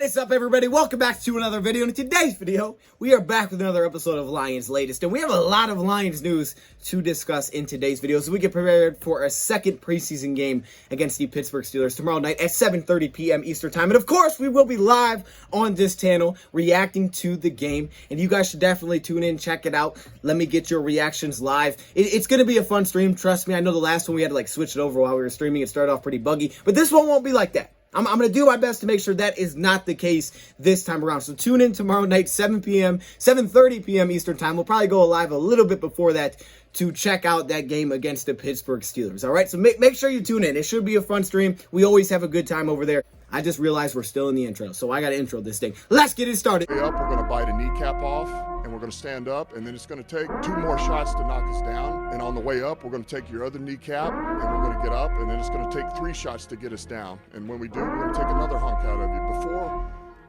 What's up, everybody? Welcome back to another video. And in today's video, we are back with another episode of Lions Latest. And we have a lot of Lions news to discuss in today's video. So we get prepared for a second preseason game against the Pittsburgh Steelers tomorrow night at 7:30 p.m. Eastern Time. And of course, we will be live on this channel reacting to the game. And you guys should definitely tune in, check it out. Let me get your reactions live. It's going to be a fun stream. Trust me. I know the last one we had to switch it over while we were streaming. It started off pretty buggy. But this one won't be like that. I'm going to do my best to make sure that is not the case this time around. So tune in tomorrow night, 7:30 p.m. Eastern Time. We'll probably go live a little bit before that to check out that game against the Pittsburgh Steelers. All right, so make sure you tune in. It should be a fun stream. We always have a good time over there. I just realized we're still in the intro, so I got to intro this thing. Let's get it started. Up, we're going to bite a kneecap off, and we're going to stand up, and then it's going to take 2 more shots to knock us down. And on the way up, we're going to take your other kneecap, and we're going to get up, and then it's going to take 3 shots to get us down. And when we do, we're going to take another hunk out of you.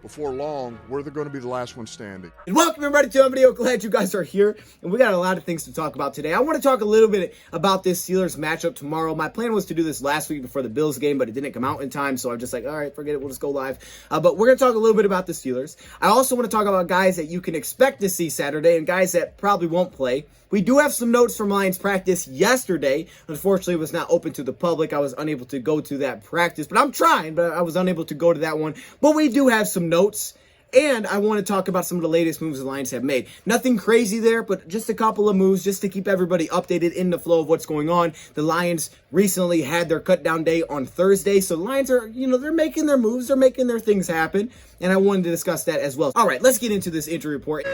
Before long, we're going to be the last one standing. And welcome everybody to the video. Glad you guys are here. And we got a lot of things to talk about today. I want to talk a little bit about this Steelers matchup tomorrow. My plan was to do this last week before the Bills game, but it didn't come out in time. So I'm just like, all right, forget it. We'll just go live. But we're going to talk a little bit about the Steelers. I also want to talk about guys that you can expect to see Saturday and guys that probably won't play. We do have some notes from Lions practice yesterday. Unfortunately, it was not open to the public. I was unable to go to that practice, but I'm trying, but I was unable to go to that one. But we do have some notes, and I want to talk about some of the latest moves the Lions have made. Nothing crazy there, but just a couple of moves just to keep everybody updated in the flow of what's going on. The Lions recently had their cut down day on Thursday, so the Lions are, they're making their moves. They're making their things happen, and I wanted to discuss that as well. All right, let's get into this injury report.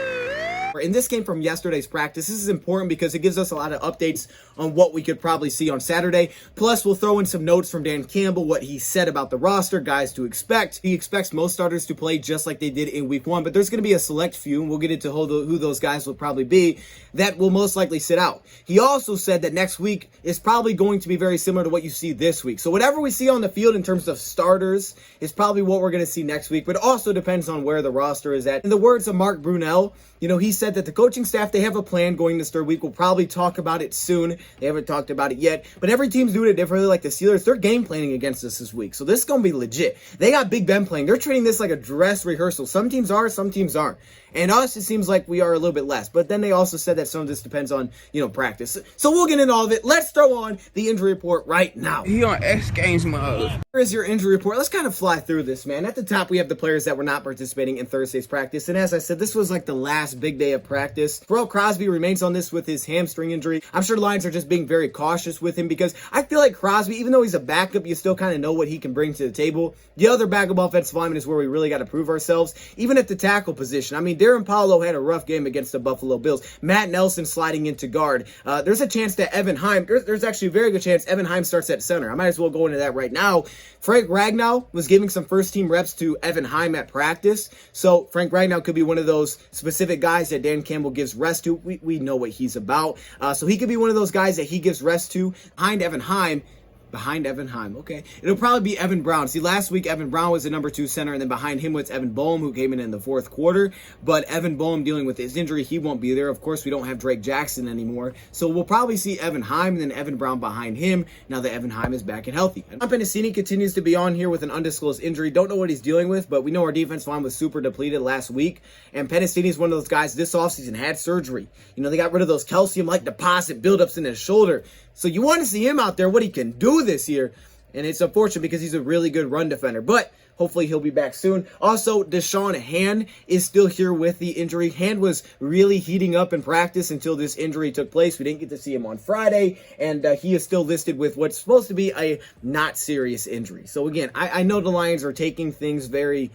In this game from yesterday's practice, this is important because it gives us a lot of updates on what we could probably see on Saturday. Plus, we'll throw in some notes from Dan Campbell, what he said about the roster, guys to expect. He expects most starters to play just like they did in week 1, but there's going to be a select few, and we'll get into who those guys will probably be, that will most likely sit out. He also said that next week is probably going to be very similar to what you see this week. So whatever we see on the field in terms of starters is probably what we're going to see next week, but it also depends on where the roster is at. In the words of Mark Brunell, he said that the coaching staff, they have a plan going this third week. We'll probably talk about it soon. They haven't talked about it yet, but every team's doing it differently. Like the Steelers, they're game planning against us this week. So this is going to be legit. They got Big Ben playing. They're treating this like a dress rehearsal. Some teams are, some teams aren't. And us, it seems like we are a little bit less. But then they also said that some of this depends on, practice. So we'll get into all of it. Let's throw on the injury report right now. He on X Games mode. Here is your injury report. Let's kind of fly through this, man. At the top, we have the players that were not participating in Thursday's practice. And as I said, this was like the last big day of practice. Crosby remains on this with his hamstring injury. I'm sure the Lions are just being very cautious with him because I feel like Crosby, even though he's a backup, you still kind of know what he can bring to the table. The other backup offensive lineman is where we really got to prove ourselves. Even at the tackle position. I mean, Darren Paulo had a rough game against the Buffalo Bills. Matt Nelson sliding into guard. There's a chance that Evan Heim, there's actually a very good chance Evan Heim starts at center. I might as well go into that right now. Frank Ragnow was giving some first-team reps to Evan Heim at practice. So Frank Ragnow could be one of those specific guys that Dan Campbell gives rest to. We know what he's about. So he could be one of those guys that he gives rest to behind Evan Heim. Okay. It'll probably be Evan Brown. See, last week, Evan Brown was the number 2 center, and then behind him was Evan Boehm, who came in the 4th quarter. But Evan Boehm dealing with his injury, he won't be there. Of course, we don't have Drake Jackson anymore. So we'll probably see Evan Heim and then Evan Brown behind him now that Evan Heim is back and healthy. Pennicini continues to be on here with an undisclosed injury. Don't know what he's dealing with, but we know our defense line was super depleted last week. And Pennicini is one of those guys this offseason had surgery. They got rid of those calcium-like deposit buildups in his shoulder. So you want to see him out there, what he can do this year. And it's unfortunate because he's a really good run defender. But hopefully he'll be back soon. Also, Deshaun Hand is still here with the injury. Hand was really heating up in practice until this injury took place. We didn't get to see him on Friday. And he is still listed with what's supposed to be a not serious injury. So again, I know the Lions are taking things very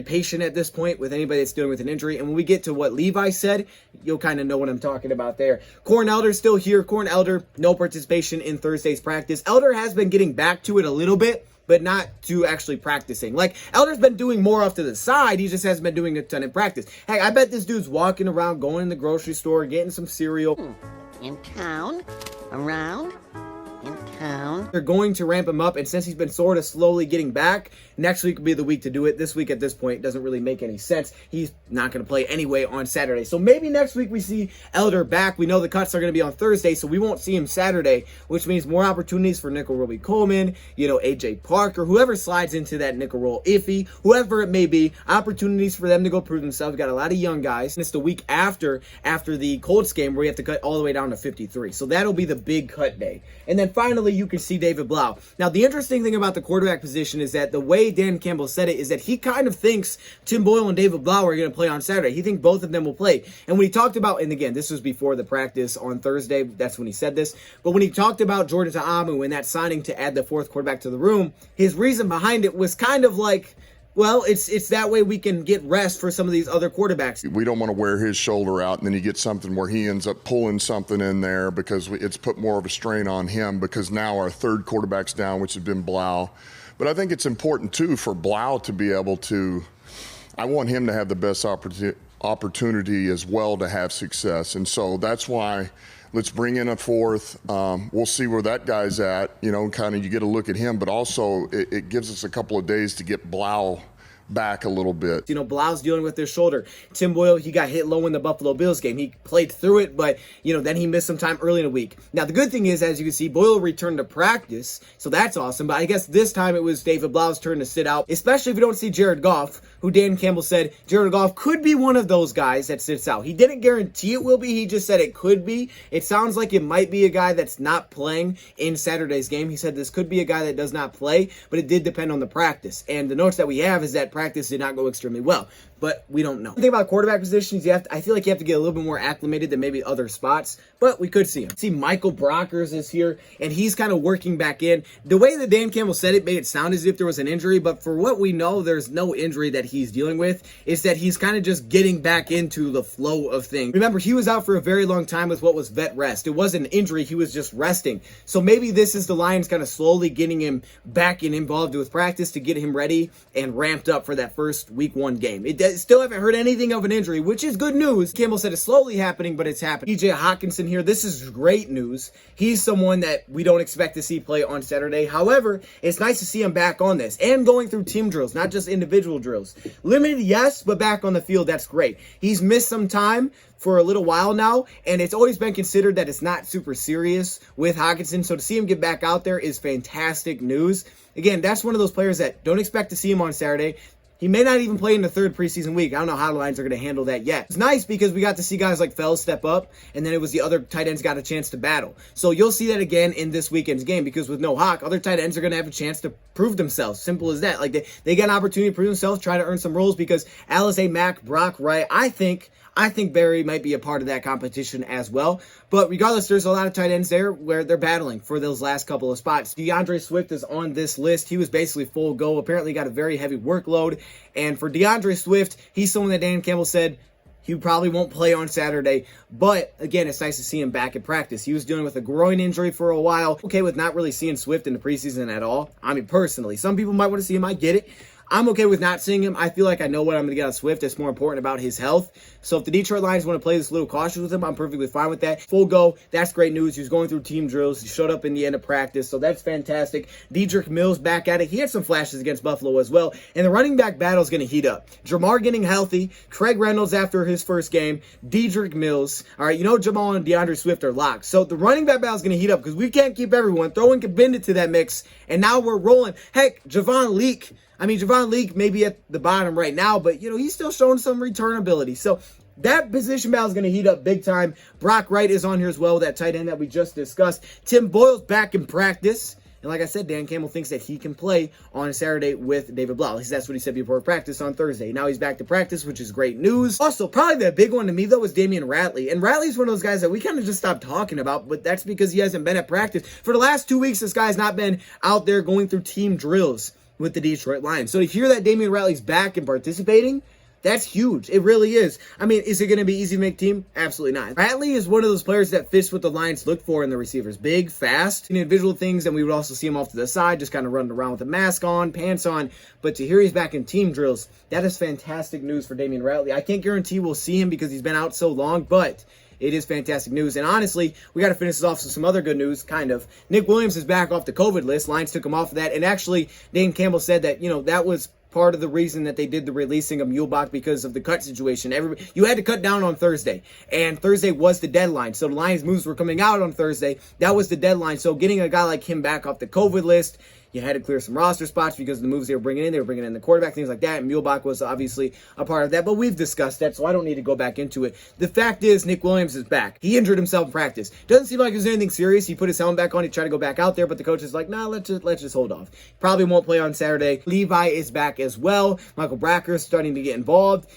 patient at this point with anybody that's dealing with an injury. And when we get to what Levi said, you'll kind of know what I'm talking about there. Corn Elder's still here. Corn Elder, no participation in Thursday's practice. Elder has been getting back to it a little bit, but not to actually practicing. Like, Elder's been doing more off to the side. He just hasn't been doing a ton in practice. Heck, I bet this dude's walking around, going in the grocery store, getting some cereal. In town? Around? In town. They're going to ramp him up, and since he's been sort of slowly getting back, next week will be the week to do it. This week at this point doesn't really make any sense. He's not going to play anyway on Saturday. So maybe next week we see Elder back. We know the cuts are going to be on Thursday, so we won't see him Saturday, which means more opportunities for nickel Roby Coleman, AJ Parker, whoever slides into that nickel role, Iffy, whoever it may be, opportunities for them to go prove themselves. We've got a lot of young guys. And it's the week after the Colts game where we have to cut all the way down to 53. So that'll be the big cut day. And then finally, you can see David Blau. Now, the interesting thing about the quarterback position is that the way Dan Campbell said it is that he kind of thinks Tim Boyle and David Blau are going to play on Saturday. He thinks both of them will play. And when he talked about, and again, this was before the practice on Thursday, that's when he said this, but when he talked about Jordan Ta'amu and that signing to add the fourth quarterback to the room, his reason behind it was kind of like, well, it's that way we can get rest for some of these other quarterbacks. We don't want to wear his shoulder out, and then you get something where he ends up pulling something in there because it's put more of a strain on him because now our third quarterback's down, which has been Blau. But I think it's important, too, for Blau to be able to – I want him to have the best opportunity as well to have success. And so that's why – let's bring in a fourth. We'll see where that guy's at, kind of you get a look at him, but also it gives us a couple of days to get Blau back a little bit. Blau's dealing with his shoulder. Tim Boyle, he got hit low in the Buffalo Bills game. He played through it, but, then he missed some time early in the week. Now, the good thing is, as you can see, Boyle returned to practice, so that's awesome. But I guess this time it was David Blau's turn to sit out, especially if we don't see Jared Goff, who Dan Campbell said Jared Goff could be one of those guys that sits out. He didn't guarantee it will be. He just said it could be. It sounds like it might be a guy that's not playing in Saturday's game. He said this could be a guy that does not play, but it did depend on the practice. And the notes that we have is that practice did not go extremely well, but we don't know. The thing about quarterback positions, I feel like you have to get a little bit more acclimated than maybe other spots, but we could see him. See, Michael Brockers is here, and he's kind of working back in. The way that Dan Campbell said it made it sound as if there was an injury, but for what we know, there's no injury that he's dealing with. It's that he's kind of just getting back into the flow of things. Remember, he was out for a very long time with what was vet rest. It wasn't an injury, he was just resting. So maybe this is the Lions kind of slowly getting him back and involved with practice to get him ready and ramped up for that first week 1 game. Still haven't heard anything of an injury, which is good news. Campbell said it's slowly happening, but it's happening. TJ Hawkinson here, this is great news. He's someone that we don't expect to see play on Saturday. However, it's nice to see him back on this and going through team drills, not just individual drills. Limited, yes, but back on the field, that's great. He's missed some time for a little while now, and it's always been considered that it's not super serious with Hawkinson, so to see him get back out there is fantastic news. Again, that's one of those players that don't expect to see him on Saturday. He may not even play in the third preseason week. I don't know how the Lions are going to handle that yet. It's nice because we got to see guys like Fells step up, and then it was the other tight ends got a chance to battle. So you'll see that again in this weekend's game because with no Hawk, other tight ends are going to have a chance to prove themselves. Simple as that. Like they get an opportunity to prove themselves, try to earn some roles because Alize Mack, Brock Wright, I think Barry might be a part of that competition as well. But regardless, there's a lot of tight ends there where they're battling for those last couple of spots. Deandre Swift is on this list. He was basically full go. Apparently got a very heavy workload. And for Deandre Swift, he's someone that Dan Campbell said he probably won't play on Saturday. But again, it's nice to see him back at practice. He was dealing with a groin injury for a while. Okay with not really seeing Swift in the preseason at all. I mean, personally, some people might want to see him. I get it. I'm okay with not seeing him. I feel like I know what I'm going to get out of Swift. It's more important about his health. So if the Detroit Lions want to play this a little cautious with him, I'm perfectly fine with that. Full go. That's great news. He was going through team drills. He showed up in the end of practice. So that's fantastic. Dedrick Mills back at it. He had some flashes against Buffalo as well. And the running back battle is going to heat up. Jamar getting healthy. Craig Reynolds after his first game. Dedrick Mills. All right, Jamal and DeAndre Swift are locked. So the running back battle is going to heat up because we can't keep everyone. Throwing Kabinda to that mix. And now we're rolling. Heck, Javon Leake. Javon Leake may be at the bottom right now, but, he's still showing some return ability. So that position battle is going to heat up big time. Brock Wright is on here as well, that tight end that we just discussed. Tim Boyle's back in practice. And like I said, Dan Campbell thinks that he can play on Saturday with David Blau. At least that's what he said before practice on Thursday. Now he's back to practice, which is great news. Also, probably the big one to me, though, was Damien Radley. And Radley's one of those guys that we kind of just stopped talking about, but that's because he hasn't been at practice. For the last 2 weeks, this guy's not been out there going through team drills with the Detroit Lions. So to hear that Damien Radley's back and participating, that's huge. It really is. Is it going to be easy to make team? Absolutely not. Radley is one of those players that fits what the Lions look for in the receivers. Big, fast, individual things, and we would also see him off to the side, just kind of running around with a mask on, pants on. But to hear he's back in team drills, that is fantastic news for Damien Radley. I can't guarantee we'll see him because he's been out so long, but it is fantastic news. And honestly, we got to finish this off with some other good news, kind of. Nick Williams is back off the COVID list. Lions took him off of that. And actually, Dan Campbell said that, that was part of the reason that they did the releasing of Muhlbach because of the cut situation. You had to cut down on Thursday, and Thursday was the deadline. So the Lions moves were coming out on Thursday. That was the deadline. So getting a guy like him back off the COVID list, you had to clear some roster spots because of the moves they were bringing in. They were bringing in the quarterback, things like that. And Muhlbach was obviously a part of that. But we've discussed that, so I don't need to go back into it. The fact is, Nick Williams is back. He injured himself in practice. Doesn't seem like it was anything serious. He put his helmet back on. He tried to go back out there, but the coach is like, nah, let's just hold off. Probably won't play on Saturday. Levi is back as well. Michael Bracker is starting to get involved.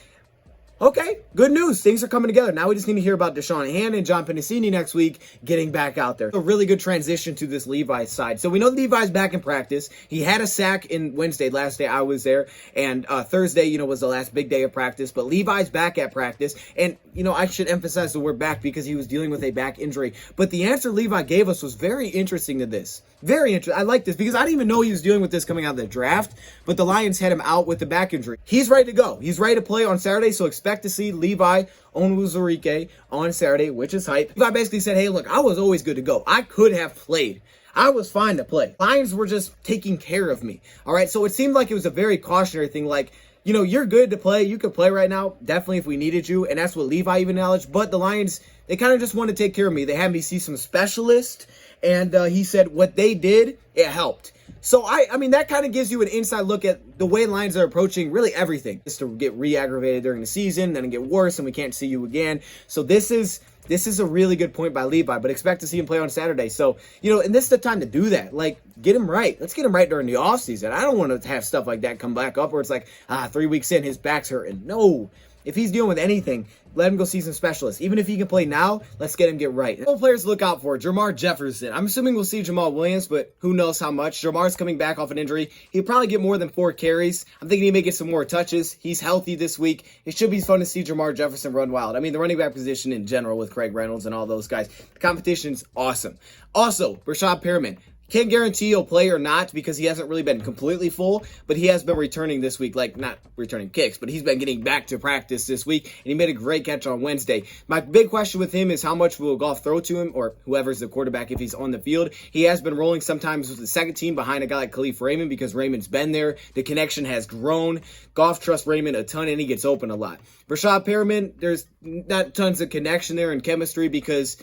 Okay, good news. Things are coming together. Now we just need to hear about Deshaun Hand and John Pennicini next week getting back out there. A really good transition to this Levi side. So we know Levi's back in practice. He had a sack in Wednesday, last day I was there. And Thursday, was the last big day of practice. But Levi's back at practice. And, I should emphasize the word back because he was dealing with a back injury. But the answer Levi gave us was very interesting to this. Very interesting. I like this because I didn't even know he was dealing with this coming out of the draft. But the Lions had him out with the back injury. He's ready to go. He's ready to play on Saturday. So expect to see Levi Onwuzurike on Saturday, which is hype. Levi basically said, hey, look, I was always good to go. I could have played. I was fine to play. Lions were just taking care of me. All right, so it seemed like it was a very cautionary thing, like, you're good to play. You could play right now, definitely if we needed you, and that's what Levi even acknowledged. But the Lions, they kind of just wanted to take care of me. They had me see some specialists, and he said what they did, it helped. So, I mean, that kind of gives you an inside look at the way Lions are approaching really everything. Just to get re-aggravated during the season, then it get worse, and we can't see you again. So this is a really good point by Levi, but expect to see him play on Saturday. So, and this is the time to do that. Like, get him right. Let's get him right during the offseason. I don't want to have stuff like that come back up where it's like, 3 weeks in, his back's hurting. No. If he's dealing with anything, let him go see some specialists. Even if he can play now, let's get him get right. Couple players to look out for. Jamar Jefferson. I'm assuming we'll see Jamal Williams, but who knows how much. Jamar's coming back off an injury. He'll probably get more than 4 carries. I'm thinking he may get some more touches. He's healthy this week. It should be fun to see Jamar Jefferson run wild. I mean, the running back position in general with Craig Reynolds and all those guys, the competition's awesome. Also, Rashad Perriman. Can't guarantee he'll play or not because he hasn't really been completely full, but he has been returning this week, like not returning kicks, but he's been getting back to practice this week, and he made a great catch on Wednesday. My big question with him is how much will Goff throw to him, or whoever's the quarterback if he's on the field. He has been rolling sometimes with the second team behind a guy like Khalif Raymond because Raymond's been there. The connection has grown. Goff trusts Raymond a ton, and he gets open a lot. Rashad Perriman, there's not tons of connection there and chemistry because,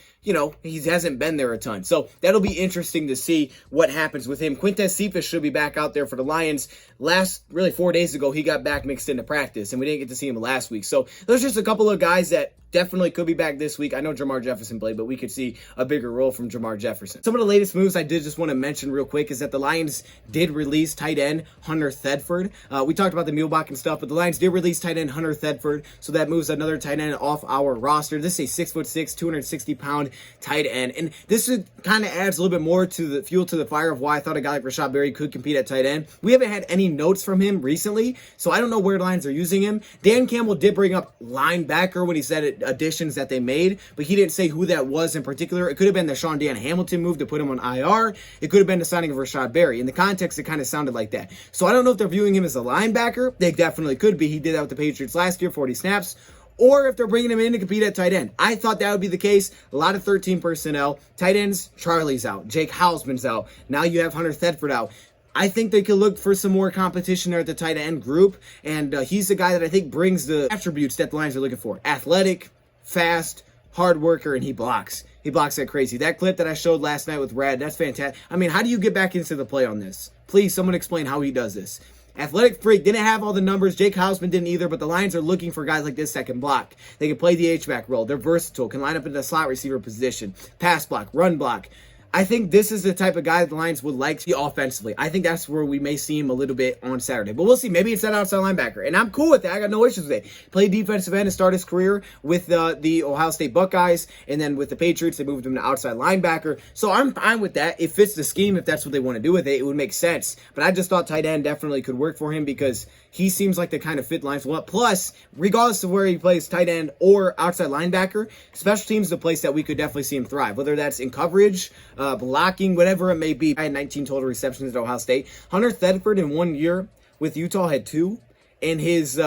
he hasn't been there a ton. So that'll be interesting to see what happens with him. Quintez Cephas should be back out there for the Lions. 4 days ago, he got back mixed into practice, and we didn't get to see him last week. So there's just a couple of guys that definitely could be back this week. I know Jamar Jefferson played, but we could see a bigger role from Jamar Jefferson. Some of the latest moves I did just want to mention real quick is that the Lions did release tight end Hunter Thedford. We talked about the Muhlbach and stuff, but the Lions did release tight end Hunter Thedford, so that moves another tight end off our roster. This is a 6'6", 260-pound tight end, and this kind of adds a little bit more to the fuel to the fire of why I thought a guy like Rashad Berry could compete at tight end. We haven't had any notes from him recently, so I don't know where the Lions are using him. Dan Campbell did bring up linebacker when he said it, additions that they made, but he didn't say who that was in particular. It could have been the Sean Dan Hamilton move to put him on IR. It could have been the signing of Rashad Berry. In the context, it kind of sounded like that. So I don't know if they're viewing him as a linebacker. They definitely could be. He did that with the Patriots last year, 40 snaps. Or if they're bringing him in to compete at tight end. I thought that would be the case. A lot of 13 personnel. Tight ends, Charlie's out. Jake Hausman's out. Now you have Hunter Thedford out. I think they could look for some more competition there at the tight end group. And he's the guy that I think brings the attributes that the Lions are looking for. Athletic, fast, hard worker, and he blocks. He blocks like crazy. That clip that I showed last night with Rad, that's fantastic. I mean, how do you get back into the play on this? Please, someone explain how he does this. Athletic freak, didn't have all the numbers. Jake Hausman didn't either, but the Lions are looking for guys like this that can block. They can play the H-back role. They're versatile, can line up in the slot receiver position, pass block, run block. I think this is the type of guy the Lions would like to see offensively. I think that's where we may see him a little bit on Saturday. But we'll see. Maybe it's that outside linebacker. And I'm cool with that. I got no issues with it. Played defensive end and started his career with the Ohio State Buckeyes. And then with the Patriots, they moved him to outside linebacker. So I'm fine with that. It fits the scheme. If that's what they want to do with it, it would make sense. But I just thought tight end definitely could work for him because he seems like the kind of fit Lions want. Plus, regardless of where he plays, tight end or outside linebacker, special teams is a place that we could definitely see him thrive. Whether that's in coverage, blocking, whatever it may be. I had 19 total receptions at Ohio State. Hunter Thedford in 1 year with Utah had 2. in his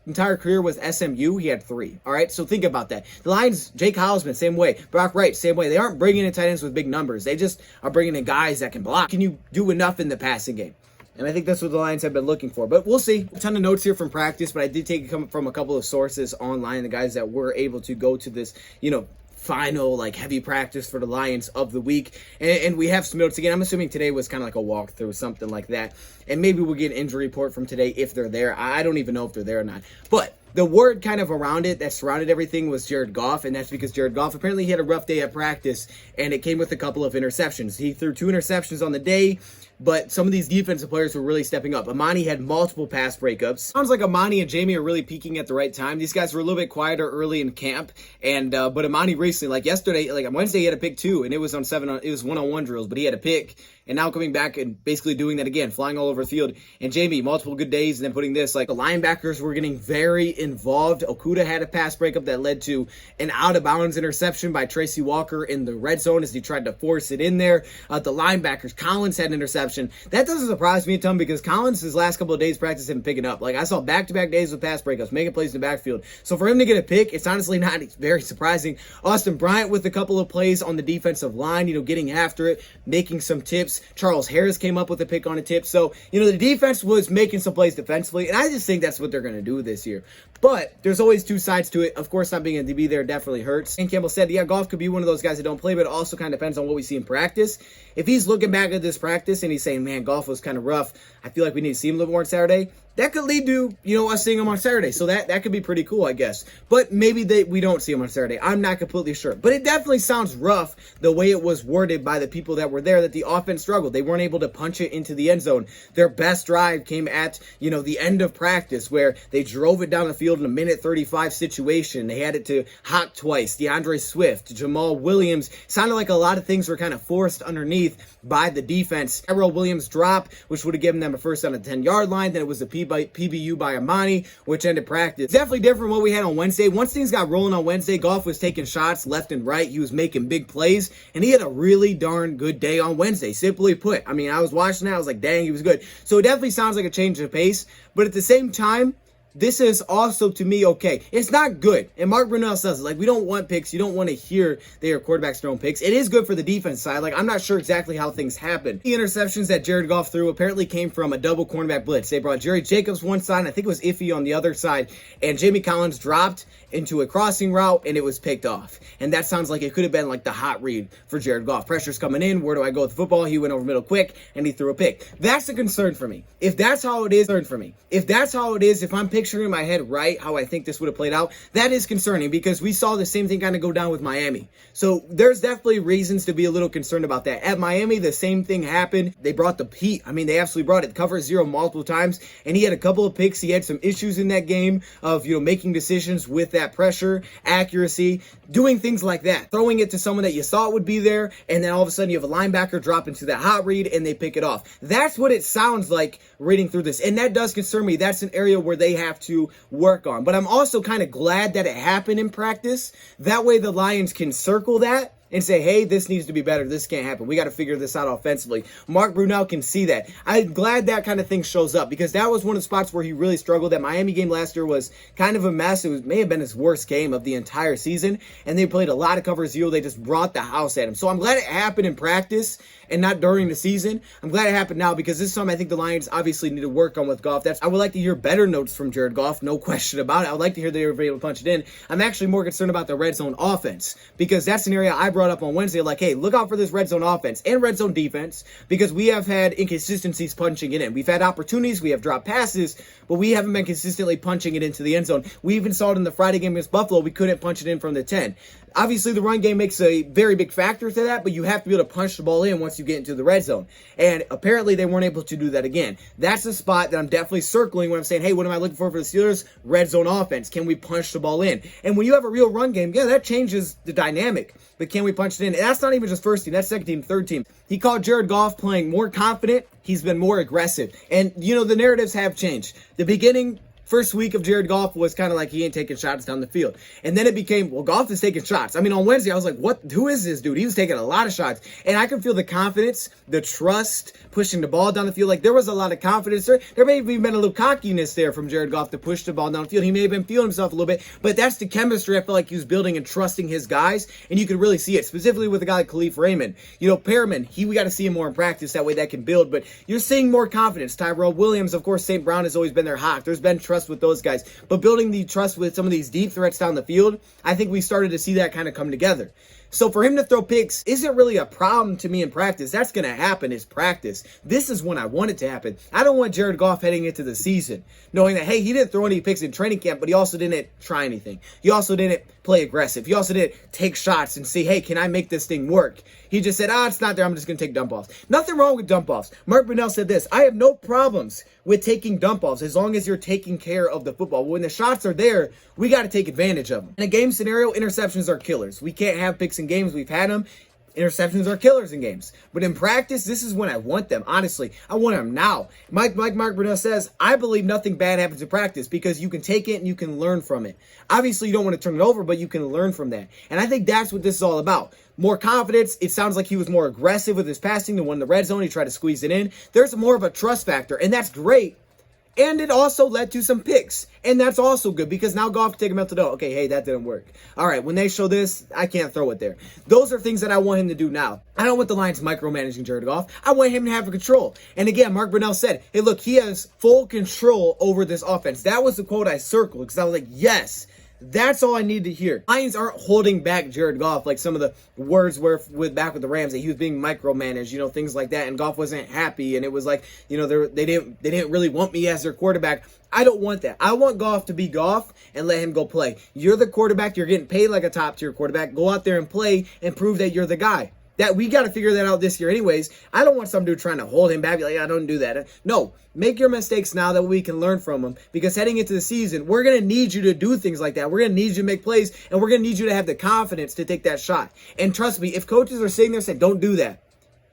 entire career with SMU, he had 3. All right, so think about that. The Lions, Jake Hausman, same way. Brock Wright, same way. They aren't bringing in tight ends with big numbers. They just are bringing in guys that can block. Can you do enough in the passing game? And I think that's what the Lions have been looking for. But we'll see. A ton of notes here from practice, but I did take it from a couple of sources online, the guys that were able to go to this, final heavy practice for the Lions of the week. And we have some notes again. I'm assuming today was kind of like a walkthrough, something like that. And maybe we'll get an injury report from today if they're there. I don't even know if they're there or not. But the word kind of around it that surrounded everything was Jared Goff, and that's because Jared Goff, apparently he had a rough day at practice, and it came with a couple of interceptions. He threw 2 interceptions on the day, but some of these defensive players were really stepping up. Amani had multiple pass breakups. Sounds like Amani and Jamie are really peaking at the right time. These guys were a little bit quieter early in camp, and but Amani recently, like yesterday, like on Wednesday, he had a pick too, and it was on 1-on-1 drills, but he had a pick. And now coming back and basically doing that again, flying all over the field. And Jamie, multiple good days, and then putting this, like the linebackers were getting very involved. Okudah had a pass breakup that led to an out-of-bounds interception by Tracy Walker in the red zone as he tried to force it in there. The linebackers, Collins had an interception. That doesn't surprise me a ton because Collins, his last couple of days practice, him picking up. Like I saw back-to-back days with pass breakups, making plays in the backfield. So for him to get a pick, it's honestly not very surprising. Austin Bryant with a couple of plays on the defensive line, getting after it, making some tips. Charles Harris came up with a pick on a tip. So, the defense was making some plays defensively, and I just think that's what they're going to do this year. But there's always two sides to it. Of course, not being a DB there definitely hurts. And Campbell said, yeah, Goff could be one of those guys that don't play, but it also kind of depends on what we see in practice. If he's looking back at this practice and he's saying, man, Goff was kind of rough, I feel like we need to see him a little more on Saturday, that could lead to, us seeing him on Saturday. So that could be pretty cool, I guess. But maybe we don't see him on Saturday. I'm not completely sure. But it definitely sounds rough the way it was worded by the people that were there, that the offense struggled. They weren't able to punch it into the end zone. Their best drive came at, the end of practice where they drove it down the field in a minute 35 situation. They had it to Hawk twice, Deandre Swift, Jamal Williams. Sounded like a lot of things were kind of forced underneath by the defense. Tyrell Williams drop, which would have given them a first down at the 10-yard line. Then it was a PBU by Amani, which ended practice. Definitely different from what we had on Wednesday. Once things got rolling on Wednesday, Goff was taking shots left and right. He was making big plays, and he had a really darn good day on Wednesday, simply put. I mean, I was watching that. I was like, dang, he was good. So it definitely sounds like a change of pace, but at the same time, this is also, to me, okay. It's not good. And Mark Brunell says, we don't want picks. You don't want to hear their quarterbacks throwing picks. It is good for the defense side. I'm not sure exactly how things happen. The interceptions that Jared Goff threw apparently came from a double cornerback blitz. They brought Jerry Jacobs one side, and I think it was Iffy on the other side, and Jamie Collins dropped into a crossing route, and it was picked off. And that sounds like it could have been the hot read for Jared Goff. Pressure's coming in. Where do I go with the football? He went over middle quick, and he threw a pick. That's a concern for me. If that's how it is, if I'm picturing in my head right how I think this would have played out, that is concerning because we saw the same thing kind of go down with Miami. So there's definitely reasons to be a little concerned about that. At Miami, the same thing happened. They brought the heat. I mean, they absolutely brought it. Cover 0 multiple times, and he had a couple of picks. He had some issues in that game of, making decisions with that pressure, accuracy, doing things like that. Throwing it to someone that you thought would be there, and then all of a sudden you have a linebacker drop into that hot read, and they pick it off. That's what it sounds like reading through this, and that does concern me. That's an area where they have to work on. But I'm also kind of glad that it happened in practice. That way the Lions can circle that and say, hey, this needs to be better. This can't happen. We got to figure this out offensively. Mark Brunell can see that. I'm glad that kind of thing shows up because that was one of the spots where he really struggled. That Miami game last year was kind of a mess. It may have been his worst game of the entire season, and they played a lot of cover 0. They just brought the house at him. So I'm glad it happened in practice and not during the season. I'm glad it happened now because this is something I think the Lions obviously need to work on with Goff. I would like to hear better notes from Jared Goff, no question about it. I would like to hear they were able to punch it in. I'm actually more concerned about the red zone offense because that's an area I brought up on Wednesday, hey, look out for this red zone offense and red zone defense because we have had inconsistencies punching it in. We've had opportunities, we have dropped passes, but we haven't been consistently punching it into the end zone. We even saw it in the Friday game against Buffalo. We couldn't punch it in from the 10. Obviously, the run game makes a very big factor to that, but you have to be able to punch the ball in once you get into the red zone. And apparently, they weren't able to do that again. That's the spot that I'm definitely circling when I'm saying, hey, what am I looking for the Steelers? Red zone offense. Can we punch the ball in? And when you have a real run game, yeah, that changes the dynamic. But can we punch it in? And that's not even just first team. That's second team, third team. He called Jared Goff playing more confident. He's been more aggressive. And, the narratives have changed. The beginning first week of Jared Goff was kind of like he ain't taking shots down the field. And then it became, well, Goff is taking shots. I mean, on Wednesday, I was like, what? Who is this dude? He was taking a lot of shots. And I can feel the confidence, the trust, pushing the ball down the field. Like, there was a lot of confidence there. There may have even been a little cockiness there from Jared Goff to push the ball down the field. He may have been feeling himself a little bit, but that's the chemistry I feel like he was building and trusting his guys. And you could really see it, specifically with a guy like Khalif Raymond. You know, Perriman, we got to see him more in practice. That way that can build. But you're seeing more confidence. Tyrell Williams, of course, St. Brown has always been their hawk. There's been trust with those guys. But building the trust with some of these deep threats down the field, I think we started to see that kind of come together. So for him to throw picks isn't really a problem to me in practice. That's going to happen is practice. This is when I want it to happen. I don't want Jared Goff heading into the season knowing that, hey, he didn't throw any picks in training camp, but he also didn't try anything. He also didn't play aggressive. He also didn't take shots and see, hey, can I make this thing work? He just said, it's not there. I'm just going to take dump offs. Nothing wrong with dump offs. Mark Brunell said this: I have no problems with taking dump offs as long as you're taking care of the football. When the shots are there, we got to take advantage of them. In a game scenario, interceptions are killers. We can't have picks in games. We've had them. Interceptions are killers in games. But in practice, this is when I want them. Honestly, I want them now. Mark Brunell says, I believe nothing bad happens in practice because you can take it and you can learn from it. Obviously, you don't want to turn it over, but you can learn from that. And I think that's what this is all about. More confidence. It sounds like he was more aggressive with his passing than when the red zone. He tried to squeeze it in. There's more of a trust factor, and that's great. And it also led to some picks. And that's also good because now Goff can take him out to know, okay, hey, that didn't work. All right, when they show this, I can't throw it there. Those are things that I want him to do now. I don't want the Lions micromanaging Jared Goff. I want him to have control. And again, Mark Brunell said, hey, look, he has full control over this offense. That was the quote I circled because I was like, yes. That's all I need to hear. Lions aren't holding back Jared Goff like some of the words were back with the Rams, that he was being micromanaged, things like that, and Goff wasn't happy, and it was like, they didn't really want me as their quarterback. I don't want that. I want Goff to be Goff and let him go play. You're the quarterback. You're getting paid like a top-tier quarterback. Go out there and play and prove that you're the guy. That we got to figure that out this year anyways. I don't want some dude trying to hold him back, be like, I don't do that. No, make your mistakes now that we can learn from them, because heading into the season, we're going to need you to do things like that. We're going to need you to make plays, and we're going to need you to have the confidence to take that shot. And trust me, if coaches are sitting there saying, don't do that,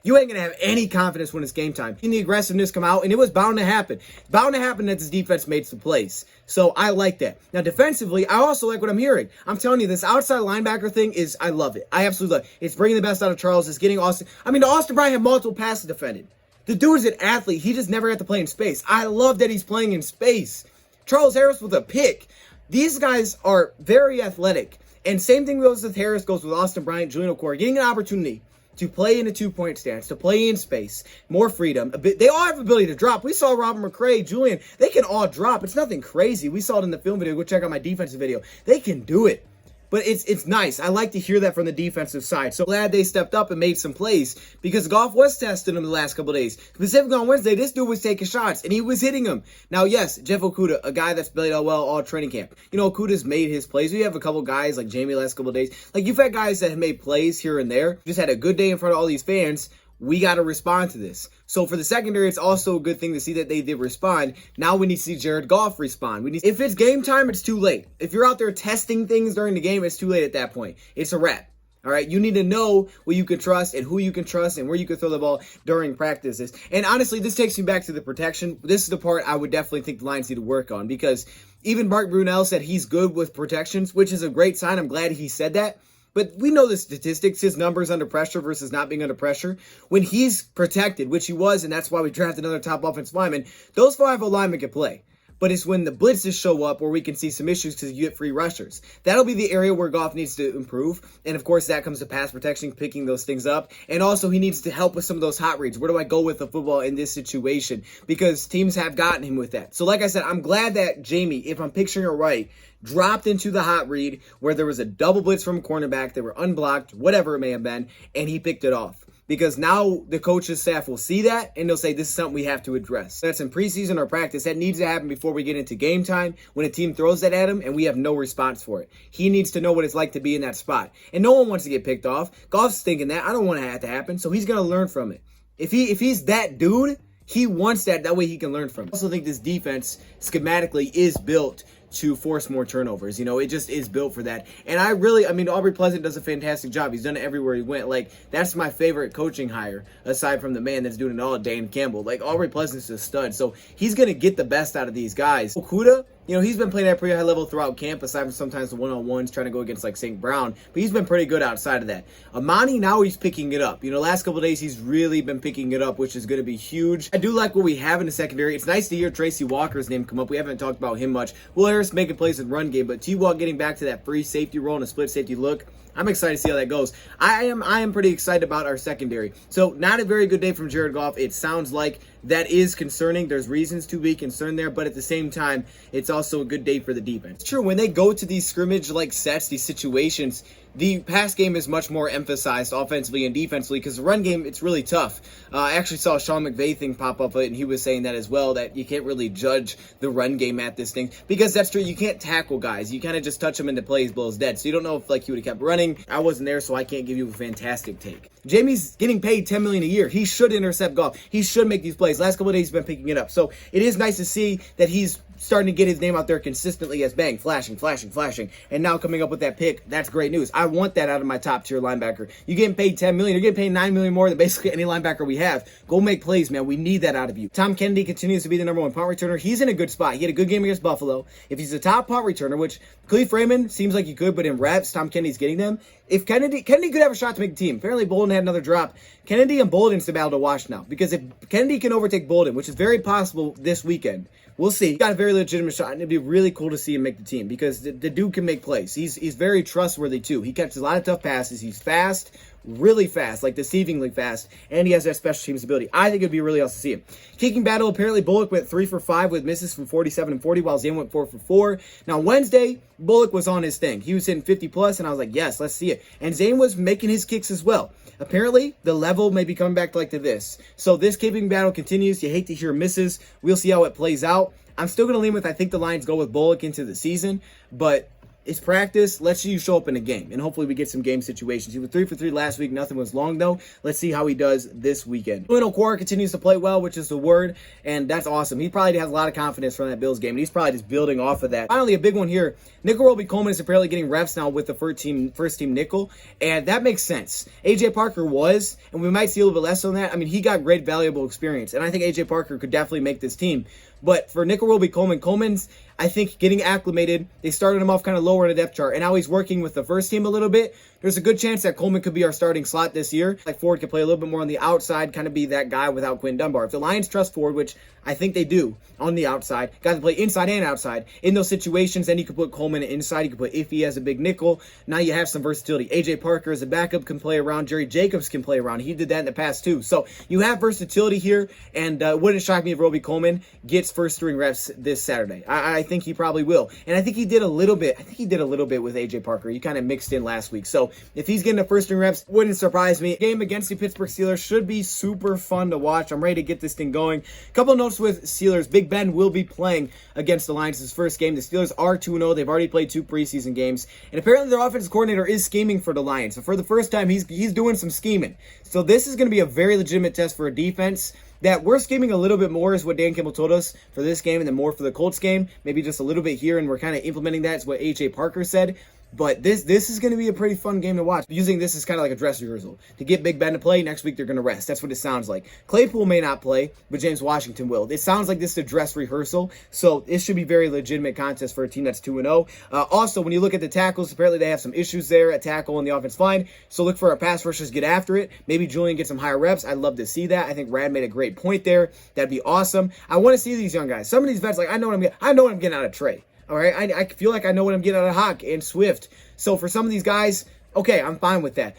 you ain't going to have any confidence when it's game time. And the aggressiveness come out, and it was bound to happen. Bound to happen that this defense made some plays. So I like that. Now, defensively, I also like what I'm hearing. I'm telling you, this outside linebacker thing I love it. I absolutely love it. It's bringing the best out of Charles. It's getting Austin. I mean, Austin Bryant had multiple passes defended. The dude is an athlete. He just never had to play in space. I love that he's playing in space. Charles Harris with a pick. These guys are very athletic. And same thing goes with Harris, goes with Austin Bryant, Julian Okorie, getting an opportunity to play in a two-point stance, to play in space, more freedom. They all have the ability to drop. We saw Robert McCray, Julian, they can all drop. It's nothing crazy. We saw it in the film video. Go check out my defensive video. They can do it. But it's nice. I like to hear that from the defensive side. So glad they stepped up and made some plays, because Goff was testing them the last couple of days. Specifically on Wednesday, this dude was taking shots, and he was hitting them. Now, yes, Jeff Okudah, a guy that's played well all training camp. Okudah's made his plays. We have a couple guys like Jamie last couple of days. Like, you've had guys that have made plays here and there. Just had a good day in front of all these fans. We got to respond to this. So for the secondary, it's also a good thing to see that they did respond. Now we need to see Jared Goff respond. If it's game time, it's too late. If you're out there testing things during the game, it's too late at that point. It's a wrap. All right, you need to know what you can trust and who you can trust and where you can throw the ball during practices. And honestly, this takes me back to the protection. This is the part I would definitely think the Lions need to work on, because even Mark Brunell said he's good with protections, which is a great sign. I'm glad he said that. But we know the statistics, his numbers under pressure versus not being under pressure. When he's protected, which he was, and that's why we drafted another top offensive lineman, those 5-0 linemen can play. But it's when the blitzes show up where we can see some issues because you get free rushers. That'll be the area where Goff needs to improve. And of course, that comes to pass protection, picking those things up. And also, he needs to help with some of those hot reads. Where do I go with the football in this situation? Because teams have gotten him with that. So like I said, I'm glad that Jamie, if I'm picturing it right, dropped into the hot read where there was a double blitz from a cornerback. They were unblocked, whatever it may have been, and he picked it off. Because now the coach's staff will see that, and they'll say, this is something we have to address. That's in preseason or practice. That needs to happen before we get into game time, when a team throws that at him and we have no response for it. He needs to know what it's like to be in that spot. And no one wants to get picked off. Goff's thinking that. I don't want that to happen, so he's going to learn from it. If he's that dude, he wants that. That way he can learn from it. I also think this defense, schematically, is built to force more turnovers. It just is built for that. And Aubrey Pleasant does a fantastic job. He's done it everywhere he went. Like, that's my favorite coaching hire, aside from the man that's doing it all, Dan Campbell. Like, Aubrey Pleasant's a stud. So he's going to get the best out of these guys. Okudah, You know, he's been playing at a pretty high level throughout camp, aside from sometimes the one-on-ones trying to go against like St. Brown, but he's been pretty good outside of that. Amani, now he's picking it up. You know, last couple of days he's really been picking it up, which is going to be huge. I do like what we have in the secondary. It's nice to hear Tracy Walker's name come up. We haven't talked about him much. Will Harris making plays with run game, but T-Walk getting back to that free safety role and a split safety look. I'm excited to see how that goes. I am pretty excited about our secondary. So not a very good day from Jared Goff. It sounds like that is concerning. There's reasons to be concerned there, but at the same time, it's also a good day for the defense. Sure, when they go to these scrimmage-like sets, these situations, the pass game is much more emphasized offensively and defensively because the run game, it's really tough. I actually saw a Sean McVay thing pop up, and he was saying that as well, that you can't really judge the run game at this thing because that's true. You can't tackle guys. You kind of just touch them into plays, blows dead. So you don't know if like he would have kept running. I wasn't there, so I can't give you a fantastic take. Jamie's getting paid $10 million a year. He should intercept Goff. He should make these plays. Last couple of days, he's been picking it up. So it is nice to see that he's starting to get his name out there consistently as bang, flashing. And now coming up with that pick, that's great news. I want that out of my top tier linebacker. You're getting paid $10 million. You're getting paid $9 million more than basically any linebacker we have. Go make plays, man. We need that out of you. Tom Kennedy continues to be the #1 punt returner. He's in a good spot. He had a good game against Buffalo. If he's a top punt returner, which Khalif Raymond seems like he could, but in reps, Tom Kennedy's getting them. If Kennedy could have a shot to make the team. Apparently, Bolden had another drop. Kennedy and Bolden's the battle to watch now. Because if Kennedy can overtake Bolden, which is very possible this weekend, we'll see. He's got a very legitimate shot, and it'd be really cool to see him make the team because the dude can make plays. He's very trustworthy, too. He catches a lot of tough passes. He's fast, really fast, like deceivingly fast, and he has that special teams ability. I think it'd be really awesome to see him. Kicking battle, apparently Bullock went 3 for 5 with misses from 47 and 40, while Zane went 4 for 4. Now, Wednesday, Bullock was on his thing. He was hitting 50 plus, and I was like, yes, let's see it. And Zane was making his kicks as well. Apparently, the level may be coming back like to this. So this kicking battle continues. You hate to hear misses. We'll see how it plays out. I'm still going to lean with, I think the Lions go with Bullock into the season, but it's practice. Let's see you show up in a game, and hopefully we get some game situations. He was 3 for 3 last week. Nothing was long, though. Let's see how he does this weekend. Julian Okwara continues to play well, which is the word, and that's awesome. He probably has a lot of confidence from that Bills game, and he's probably just building off of that. Finally, a big one here. Nickel Roby-Coleman is apparently getting reps now with the first-team nickel, and that makes sense. A.J. Parker was, and we might see a little bit less on that. I mean, he got great, valuable experience, and I think A.J. Parker could definitely make this team. But for Nickel Roby-Coleman, Coleman's, I think, getting acclimated. They started him off kind of lower in the depth chart, and now he's working with the first team a little bit. There's a good chance that Coleman could be our starting slot this year. Like Ford could play a little bit more on the outside, kind of be that guy without Quinn Dunbar. If the Lions trust Ford, which I think they do on the outside, guys can play inside and outside. In those situations, then you could put Coleman inside. You could put Iffy as a big nickel. Now you have some versatility. A.J. Parker as a backup can play around. Jerry Jacobs can play around. He did that in the past too. So you have versatility here, and wouldn't shock me if Roby-Coleman gets first string reps this Saturday. I think he probably will. And I think he did a little bit. I think he did a little bit with A.J. Parker. He kind of mixed in last week. So if he's getting the first string reps, wouldn't surprise me. Game against the Pittsburgh Steelers should be super fun to watch. I'm ready to get this thing going. Couple notes with Steelers. Big Ben will be playing against the Lions his first game. The Steelers are 2-0. They've already played 2 preseason games. And apparently their offensive coordinator is scheming for the Lions. So for the first time, he's doing some scheming. So this is going to be a very legitimate test for a defense that we're scheming a little bit more is what Dan Campbell told us for this game and then more for the Colts game. Maybe just a little bit here, and we're kind of implementing that. It's what A.J. Parker said. But this is going to be a pretty fun game to watch. Using this as kind of like a dress rehearsal. To get Big Ben to play, next week they're going to rest. That's what it sounds like. Claypool may not play, but James Washington will. It sounds like this is a dress rehearsal, so it should be very legitimate contest for a team that's 2-0. Also, when you look at the tackles, apparently they have some issues there at tackle and the offensive line, so look for our pass rushers, get after it. Maybe Julian gets some higher reps. I'd love to see that. I think Rad made a great point there. That'd be awesome. I want to see these young guys. Some of these vets, like I know what I'm getting out of Trey. All right, I feel like I know what I'm getting out of Hawk and Swift. So for some of these guys, okay, I'm fine with that.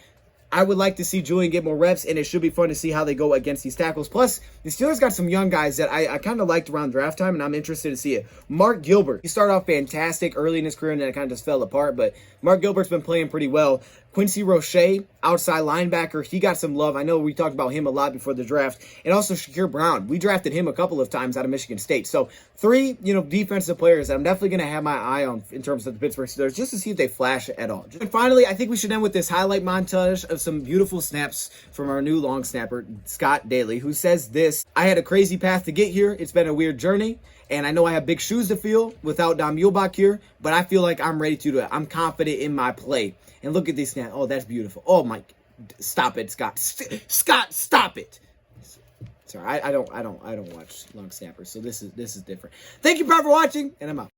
I would like to see Julian get more reps, and it should be fun to see how they go against these tackles. Plus, the Steelers got some young guys that I kind of liked around draft time, and I'm interested to see it. Mark Gilbert, he started off fantastic early in his career, and then it kind of just fell apart, but Mark Gilbert's been playing pretty well. Quincy Roche, outside linebacker, he got some love. I know we talked about him a lot before the draft. And also Shakir Brown. We drafted him a couple of times out of Michigan State. So 3, defensive players that I'm definitely going to have my eye on in terms of the Pittsburgh Steelers just to see if they flash at all. And finally, I think we should end with this highlight montage of some beautiful snaps from our new long snapper, Scott Daly, who says this: I had a crazy path to get here. It's been a weird journey. And I know I have big shoes to fill without Dom Muhlbach here, but I feel like I'm ready to do it. I'm confident in my play. And look at this snap. Oh, that's beautiful. Oh my, stop it, Scott. Scott, stop it. Sorry, I don't watch long snappers, so this is different. Thank you, Brad, for watching, and I'm out.